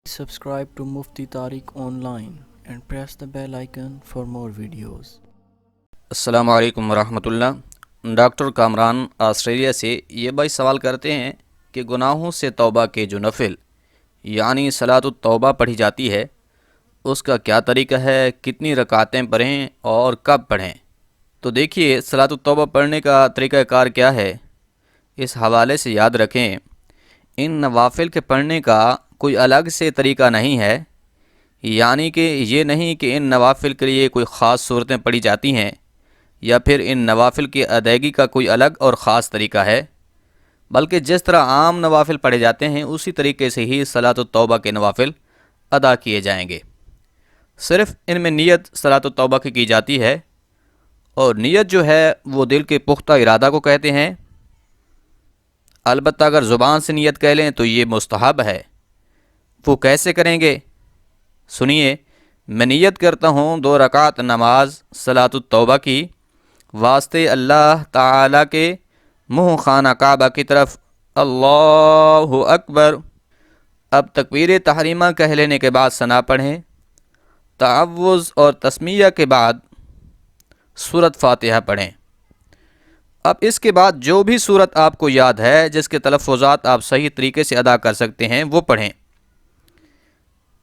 Subscribe to Mufti Tariq Online and press the bell icon for more videos. السلام علیکم ورحمۃ اللہ۔ Doctor Kamran Australia سے یہ بھائی سوال کرتے ہیں کہ گناہوں سے توبہ کے جو نفل یعنی صلاۃ التوبہ پڑھی جاتی ہے اس کا کیا طریقہ ہے، کتنی رکعتیں پڑھیں اور کب پڑھیں؟ تو دیکھیے، صلاۃ التوبہ پڑھنے کا طریقہ کار کیا ہے، اس حوالے سے یاد رکھیں ان نوافل کے پڑھنے کا کوئی الگ سے طریقہ نہیں ہے، یعنی کہ یہ نہیں کہ ان نوافل کے لیے کوئی خاص صورتیں پڑھی جاتی ہیں یا پھر ان نوافل کی ادائیگی کا کوئی الگ اور خاص طریقہ ہے، بلکہ جس طرح عام نوافل پڑھے جاتے ہیں اسی طریقے سے ہی صلاۃ التوبہ کے نوافل ادا کیے جائیں گے۔ صرف ان میں نیت صلاۃ التوبہ کی جاتی ہے، اور نیت جو ہے وہ دل کے پختہ ارادہ کو کہتے ہیں۔ البتہ اگر زبان سے نیت کہہ لیں تو یہ مستحب ہے۔ وہ کیسے کریں گے؟ سنیے، میں نیت کرتا ہوں 2 رکعت نماز صلاۃ التوبہ کی واسطے اللہ تعالیٰ کے منہ خانہ کعبہ کی طرف، اللہ اکبر۔ اب تکبیر تحریمہ کہہ لینے کے بعد ثنا پڑھیں، تعوذ اور تسمیہ کے بعد سورۃ فاتحہ پڑھیں۔ اب اس کے بعد جو بھی سورت آپ کو یاد ہے جس کے تلفظات آپ صحیح طریقے سے ادا کر سکتے ہیں وہ پڑھیں۔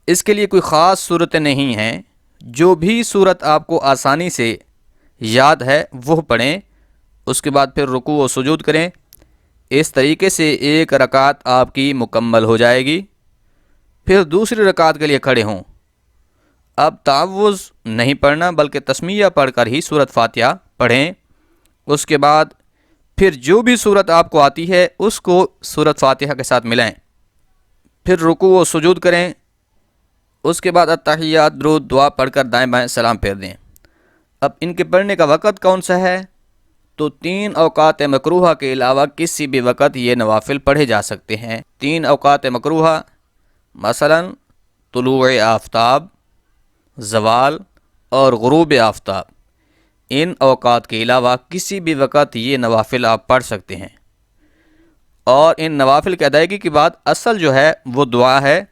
اس کے لیے کوئی خاص صورتیں نہیں ہیں، جو بھی صورت آپ کو آسانی سے یاد ہے وہ پڑھیں۔ اس کے بعد پھر رکوع و سجود کریں۔ اس طریقے سے 1 رکعت آپ کی مکمل ہو جائے گی۔ پھر دوسری رکعت کے لیے کھڑے ہوں۔ اب تعوذ نہیں پڑھنا بلکہ تسمیہ پڑھ کر ہی سورۃ فاتحہ پڑھیں۔ اس کے بعد پھر جو بھی صورت آپ کو آتی ہے اس کو سورۃ فاتحہ کے ساتھ ملائیں۔ پھر رکوع و سجود کریں۔ اس کے بعد التحیات، درود، دعا پڑھ کر دائیں بائیں سلام پھیر دیں۔ اب ان کے پڑھنے کا وقت کون سا ہے؟ تو 3 اوقات مکروہہ کے علاوہ کسی بھی وقت یہ نوافل پڑھے جا سکتے ہیں۔ 3 اوقات مکروہہ مثلا طلوع آفتاب، زوال اور غروب آفتاب، ان اوقات کے علاوہ کسی بھی وقت یہ نوافل آپ پڑھ سکتے ہیں۔ اور ان نوافل کی ادائیگی کے بعد اصل جو ہے وہ دعا ہے،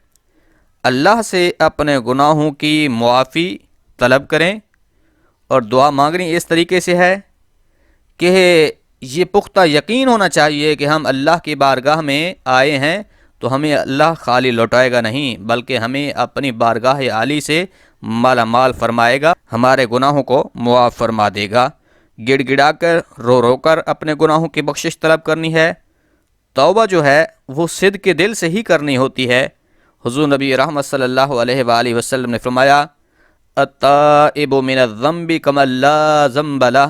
اللہ سے اپنے گناہوں کی معافی طلب کریں، اور دعا مانگنی اس طریقے سے ہے کہ یہ پختہ یقین ہونا چاہیے کہ ہم اللہ کی بارگاہ میں آئے ہیں تو ہمیں اللہ خالی لوٹائے گا نہیں، بلکہ ہمیں اپنی بارگاہ عالی سے مالا مال فرمائے گا، ہمارے گناہوں کو معاف فرما دے گا۔ گڑ گڑا کر، رو رو کر اپنے گناہوں کی بخشش طلب کرنی ہے۔ توبہ جو ہے وہ صدق کے دل سے ہی کرنی ہوتی ہے۔ حضور نبی رحمت صلی اللہ علیہ وآلہ وسلم نے فرمایا، التائب من الذنب کمن لا ذنب لہ،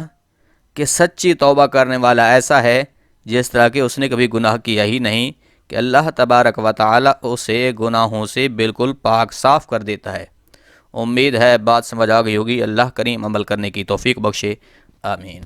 کہ سچی توبہ کرنے والا ایسا ہے جس طرح کہ اس نے کبھی گناہ کیا ہی نہیں، کہ اللہ تبارک و تعالی اسے گناہوں سے بالکل پاک صاف کر دیتا ہے۔ امید ہے بات سمجھ آ گئی ہوگی۔ اللہ کریم عمل کرنے کی توفیق بخشے، آمین۔